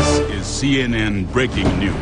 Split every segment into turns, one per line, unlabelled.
This is CNN Breaking News.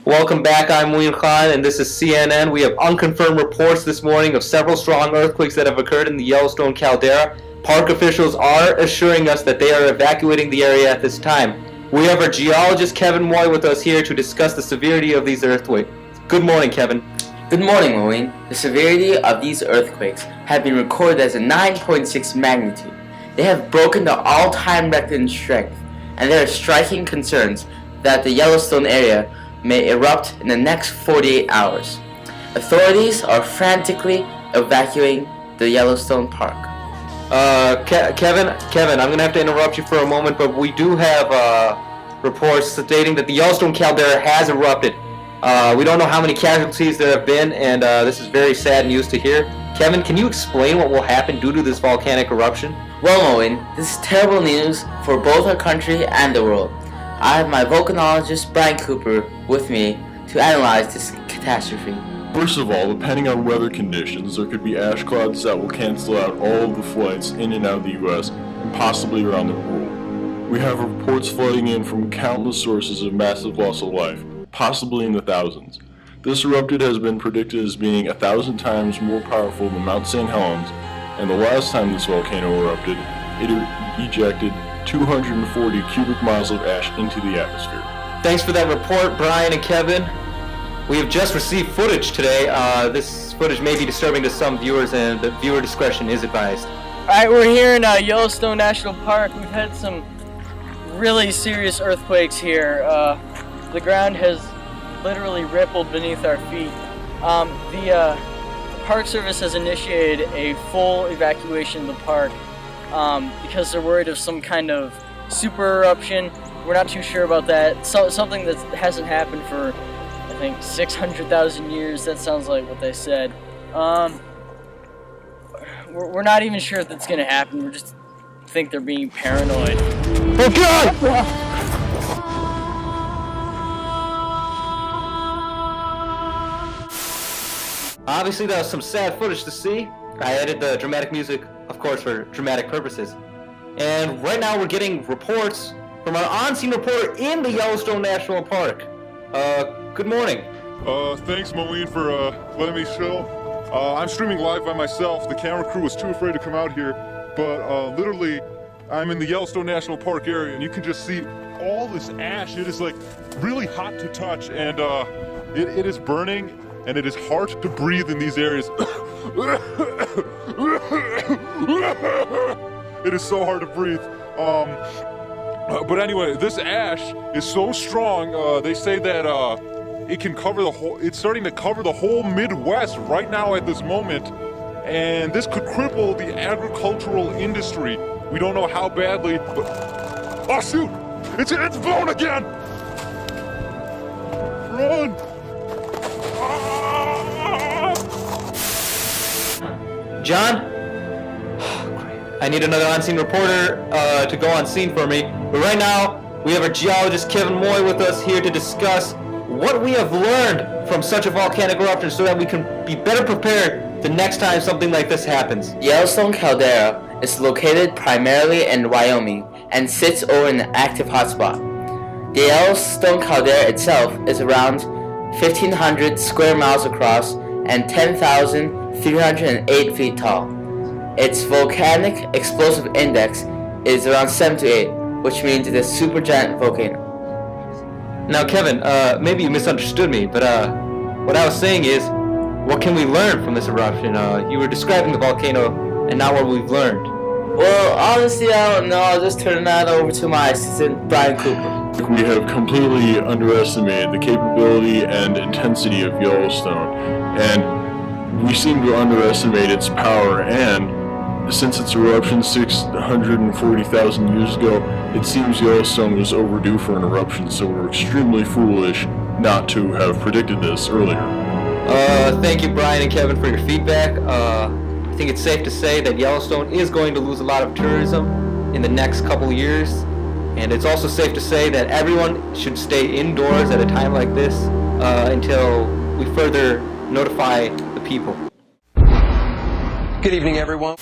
Welcome back, I'm Wayne Khan, and this is CNN. We have unconfirmed reports this morning of several strong earthquakes that have occurred in the Yellowstone caldera. Park officials are assuring us that they are evacuating the area at this time. We have our geologist Kevin Moy with us here to discuss the severity of these earthquakes. Good morning, Kevin.
Good morning, Wayne. The severity of these earthquakes have been recorded as a 9.6 magnitude. They have broken the all-time record in strength, and there are striking concerns that the Yellowstone area may erupt in the next 48 hours. Authorities are frantically evacuating the Yellowstone Park.
Kevin, I'm going to have to interrupt you for a moment, but we do have reports stating that the Yellowstone caldera has erupted. We don't know how many casualties there have been, and this is very sad news to hear. Kevin, can you explain what will happen due to this volcanic eruption?
Well, Owen, this is terrible news for both our country and the world. I have my volcanologist Brian Cooper with me to analyze this catastrophe.
First of all, depending on weather conditions, there could be ash clouds that will cancel out all of the flights in and out of the U.S. and possibly around the world. We have reports flooding in from countless sources of massive loss of life, possibly in the thousands. This eruption has been predicted as being 1,000 times more powerful than Mount St. Helens, and the last time this volcano erupted, it ejected 240 cubic miles of ash into the atmosphere.
Thanks for that report, Brian and Kevin. We have just received footage today. This footage may be disturbing to some viewers, and the viewer discretion is advised.
Alright, we're here in Yellowstone National Park. We've had some really serious earthquakes here. The ground has literally rippled beneath our feet. The Park Service has initiated a full evacuation of the park because they're worried of some kind of super eruption. We're not too sure about that. Something that hasn't happened for, I think, 600,000 years. That sounds like what they said. We're not even sure if that's going to happen. We just think they're being paranoid.
Oh, God! Obviously, that was some sad footage to see. I added the dramatic music, of course, for dramatic purposes. And right now, we're getting reports from our on-scene reporter in the Yellowstone National Park. Good morning.
Thanks, Moeen, for letting me show. I'm streaming live by myself. The camera crew was too afraid to come out here, but literally, I'm in the Yellowstone National Park area, and you can just see all this ash. It is like really hot to touch, and it is burning. And it is hard to breathe in these areas. It is so hard to breathe. But anyway, this ash is so strong. They say that it can cover the whole. It's starting to cover the whole Midwest right now at this moment, and this could cripple the agricultural industry. We don't know how badly, but oh shoot! It's blown again. Run!
John? I need another on-scene reporter to go on scene for me. But right now, we have our geologist Kevin Moy with us here to discuss what we have learned from such a volcanic eruption so that we can be better prepared the next time something like this happens.
The Yellowstone caldera is located primarily in Wyoming and sits over an active hotspot. The Yellowstone caldera itself is around 1,500 square miles across and 10,308 feet tall. Its volcanic explosive index is around 7 to 8, which means it is a supergiant volcano.
Now, Kevin, maybe you misunderstood me, but what I was saying is, what can we learn from this eruption? You were describing the volcano, and not what we've learned.
Well, honestly, I don't know. I'll just turn that over to my assistant, Brian Cooper.
We have completely underestimated the capability and intensity of Yellowstone, and we seem to underestimate its power, and since its eruption 640,000 years ago, it seems Yellowstone was overdue for an eruption, so we're extremely foolish not to have predicted this earlier.
Thank you, Brian and Kevin, for your feedback. I think it's safe to say that Yellowstone is going to lose a lot of tourism in the next couple years, and it's also safe to say that everyone should stay indoors at a time like this until we further notify the people.
Good evening, everyone.